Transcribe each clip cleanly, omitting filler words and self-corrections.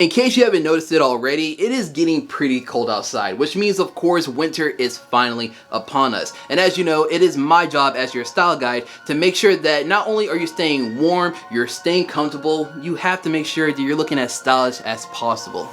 In case you haven't noticed it already, it is getting pretty cold outside, which means of course winter is finally upon us. And as you know, it is my job as your style guide to make sure that not only are you staying warm, you're staying comfortable, you have to make sure that you're looking as stylish as possible.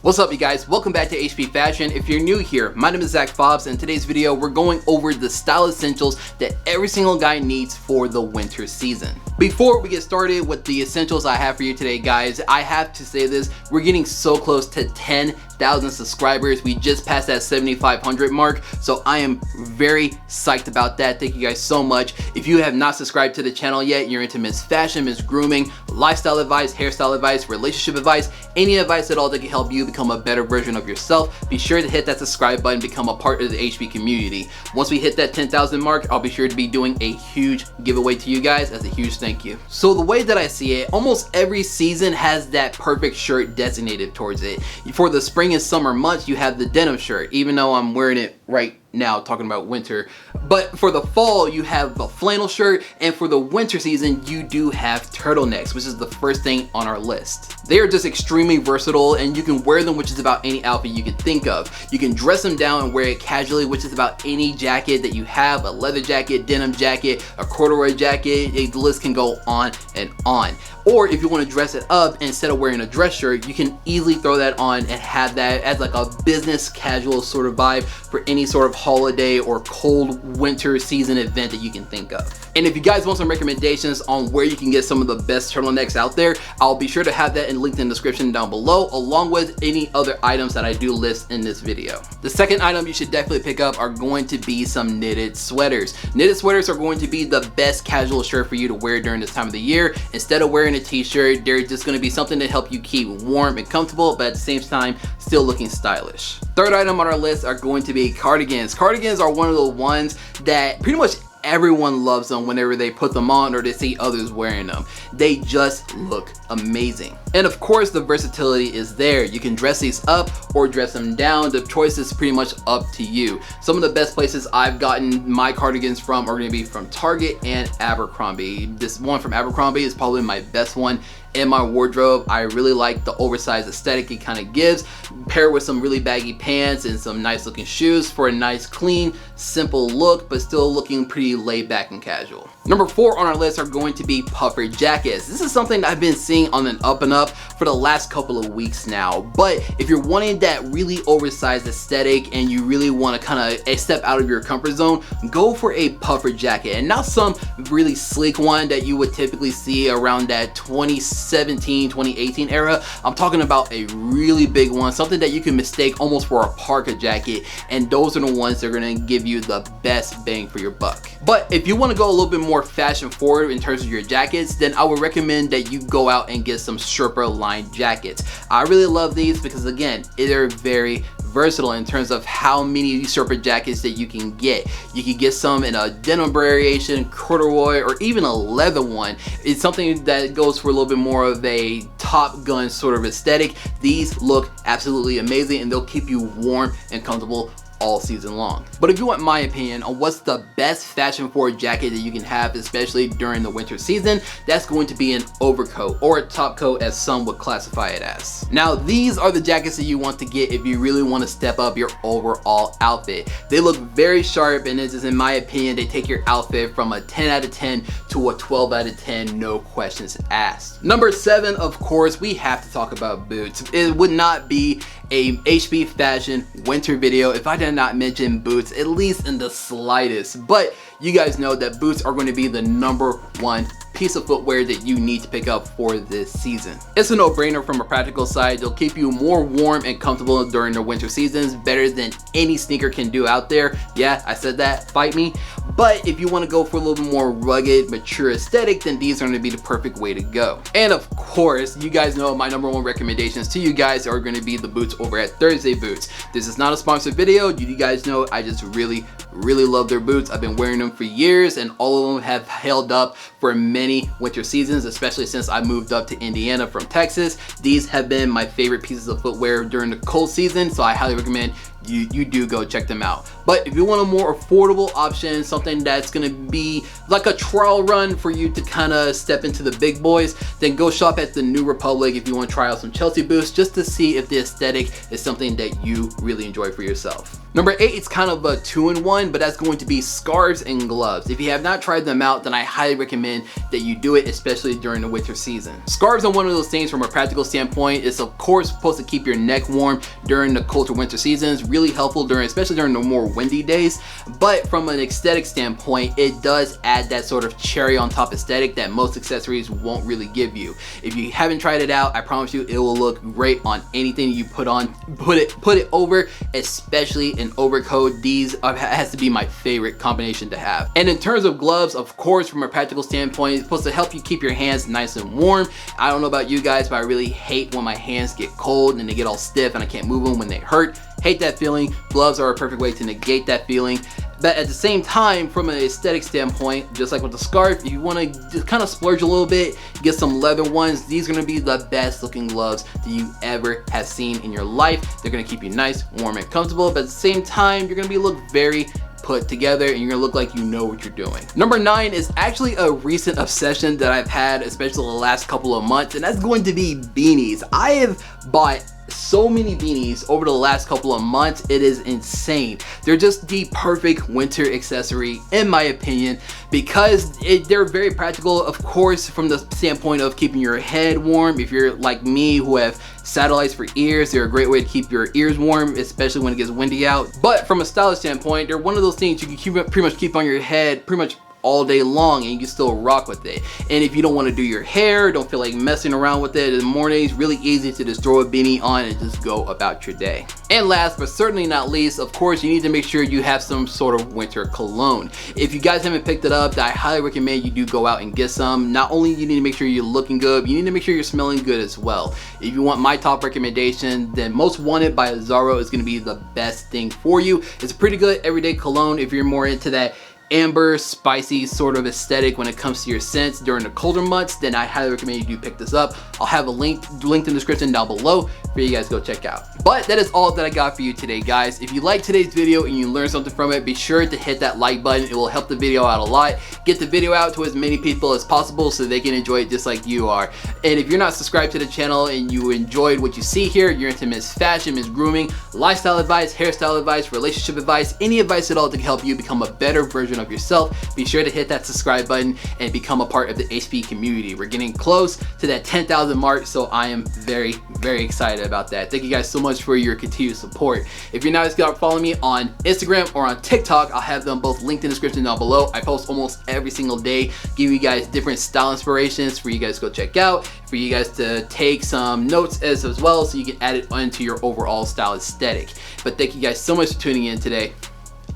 What's up you guys, welcome back to HP Fashion. If you're new here, my name is Zach Fobbs, and in today's video we're going over the style essentials that every single guy needs for the winter season. Before we get started with the essentials I have for you today guys, I have to say this, we're getting so close to 10,000 subscribers. We just passed that 7,500 mark, so I am very psyched about that. Thank you guys so much. If you have not subscribed to the channel yet, you're into Miss Fashion, Miss Grooming, lifestyle advice, hairstyle advice, relationship advice, any advice at all that can help you become a better version of yourself, be sure to hit that subscribe button, become a part of the HP community. Once we hit that 10,000 mark, I'll be sure to be doing a huge giveaway to you guys as a huge thank you. So the way that I see it, almost every season has that perfect shirt designated towards it. For the spring and summer months, you have the denim shirt, even though I'm wearing it right now talking about winter. But for the fall, you have a flannel shirt, and for the winter season, you do have turtlenecks, which is the first thing on our list. They are just extremely versatile, and you can wear them, which is about any outfit you can think of. You can dress them down and wear it casually, which is about any jacket that you have, a leather jacket, denim jacket, a corduroy jacket, the list can go on and on. Or if you want to dress it up, instead of wearing a dress shirt, you can easily throw that on and have that as like a business casual sort of vibe for any sort of holiday or cold winter season event that you can think of. And if you guys want some recommendations on where you can get some of the best turtlenecks out there, I'll be sure to have that linked in the description down below, along with any other items that I do list in this video. The second item you should definitely pick up are going to be some knitted sweaters. Knitted sweaters are going to be the best casual shirt for you to wear during this time of the year. Instead of wearing a t-shirt, they're just going to be something to help you keep warm and comfortable, but at the same time still looking stylish. Third item on our list are going to be cardigans. Cardigans are one of the ones that pretty much everyone loves them whenever they put them on or they see others wearing them. They just look amazing. And of course the versatility is there. You can dress these up or dress them down. The choice is pretty much up to you. Some of the best places I've gotten my cardigans from are going to be from Target and Abercrombie. This one from Abercrombie is probably my best one in my wardrobe. I really like the oversized aesthetic it kind of gives, paired with some really baggy pants and some nice looking shoes for a nice clean simple look, but still looking pretty laid back and casual. Number 4 on our list are going to be puffer jackets. This is something that I've been seeing on an up and up for the last couple of weeks now, but if you're wanting that really oversized aesthetic and you really want to kind of step out of your comfort zone, go for a puffer jacket, and not some really sleek one that you would typically see around that 2017, 2018 era. I'm talking about a really big one, something that you can mistake almost for a parka jacket, and those are the ones that are going to give you the best bang for your buck. But if you want to go a little bit more fashion forward in terms of your jackets, then I would recommend that you go out and get some Sherpa lined jackets. I really love these because again, they're very versatile in terms of how many Sherpa jackets that you can get. You can get some in a denim variation, corduroy, or even a leather one. It's something that goes for a little bit more of a Top Gun sort of aesthetic. These look absolutely amazing and they'll keep you warm and comfortable all season long. But if you want my opinion on what's the best fashion forward jacket that you can have, especially during the winter season, that's going to be an overcoat, or a top coat as some would classify it as. Now these are the jackets that you want to get if you really want to step up your overall outfit. They look very sharp, and this is, in my opinion, they take your outfit from a 10 out of 10 to a 12 out of 10, no questions asked. Number 7, of course, we have to talk about boots. It would not be a HP Fashion winter video if I did not mention boots, at least in the slightest. But you guys know that boots are going to be the number 1 piece of footwear that you need to pick up for this season. It's a no-brainer from a practical side. They'll keep you more warm and comfortable during the winter seasons, better than any sneaker can do out there. Yeah, I said that, fight me. But if you want to go for a little bit more rugged, mature aesthetic, then these are going to be the perfect way to go. And of course, you guys know my number 1 recommendations to you guys are going to be the boots over at Thursday Boots. This is not a sponsored video. You guys know I just really Really love their boots. I've been wearing them for years and all of them have held up for many winter seasons, especially since I moved up to Indiana from Texas. These have been my favorite pieces of footwear during the cold season, so I highly recommend you do go check them out. But if you want a more affordable option, something that's gonna be like a trial run for you to kind of step into the big boys, then go shop at the New Republic if you want to try out some Chelsea boots just to see if the aesthetic is something that you really enjoy for yourself. Number 8 is kind of a 2-in-1, but that's going to be scarves and gloves. If you have not tried them out, then I highly recommend that you do it, especially during the winter season. Scarves are one of those things from a practical standpoint. It's of course supposed to keep your neck warm during the colder winter seasons. Really helpful especially during the more windy days. But from an aesthetic standpoint, it does add that sort of cherry on top aesthetic that most accessories won't really give you. If you haven't tried it out, I promise you it will look great on anything you put on. Put it over, especially an overcoat. These has to be my favorite combination to have. And in terms of gloves, of course, from a practical standpoint, it's supposed to help you keep your hands nice and warm. I don't know about you guys, but I really hate when my hands get cold and they get all stiff and I can't move them when they hurt. Hate that feeling. Gloves are a perfect way to negate that feeling. But at the same time, from an aesthetic standpoint, just like with the scarf, if you want to just kind of splurge a little bit, get some leather ones. These are going to be the best looking gloves that you ever have seen in your life. They're going to keep you nice, warm, and comfortable, but at the same time, you're going to look very put together and you're gonna look like you know what you're doing. Number 9 is actually a recent obsession that I've had, especially the last couple of months, and that's going to be beanies. I have bought so many beanies over the last couple of months. It is insane. They're just the perfect winter accessory in my opinion because they're very practical, of course, from the standpoint of keeping your head warm. If you're like me who have satellites for ears, they're a great way to keep your ears warm, especially when it gets windy out. But from a stylish standpoint, they're one of those things you can pretty much keep on your head pretty much all day long and you can still rock with it. And if you don't want to do your hair, don't feel like messing around with it in the morning, it's really easy to just throw a beanie on and just go about your day. And last but certainly not least, of course, you need to make sure you have some sort of winter cologne. If you guys haven't picked it up, I highly recommend you do go out and get some. Not only you need to make sure you're looking good, but you need to make sure you're smelling good as well. If you want my top recommendation, then Most Wanted by Azzaro is going to be the best thing for you. It's a pretty good everyday cologne if you're more into that amber, spicy sort of aesthetic when it comes to your scents during the colder months, then I highly recommend you do pick this up. I'll have a link in the description down below for you guys to go check out. But that is all that I got for you today, guys. If you liked today's video and you learned something from it, be sure to hit that like button. It will help the video out a lot. Get the video out to as many people as possible so they can enjoy it just like you are. And if you're not subscribed to the channel and you enjoyed what you see here, you're into Ms. Fashion, Ms. Grooming, lifestyle advice, hairstyle advice, relationship advice, any advice at all to help you become a better version of yourself, be sure to hit that subscribe button and become a part of the HP community. We're getting close to that 10,000 mark, so I am very, very excited about that. Thank you guys so much for your continued support. If you're not gonna follow me on Instagram or on TikTok, I'll have them both linked in the description down below. I post almost every single day, give you guys different style inspirations for you guys to go check out, for you guys to take some notes as well so you can add it onto your overall style aesthetic. But thank you guys so much for tuning in today.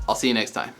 I'll see you next time.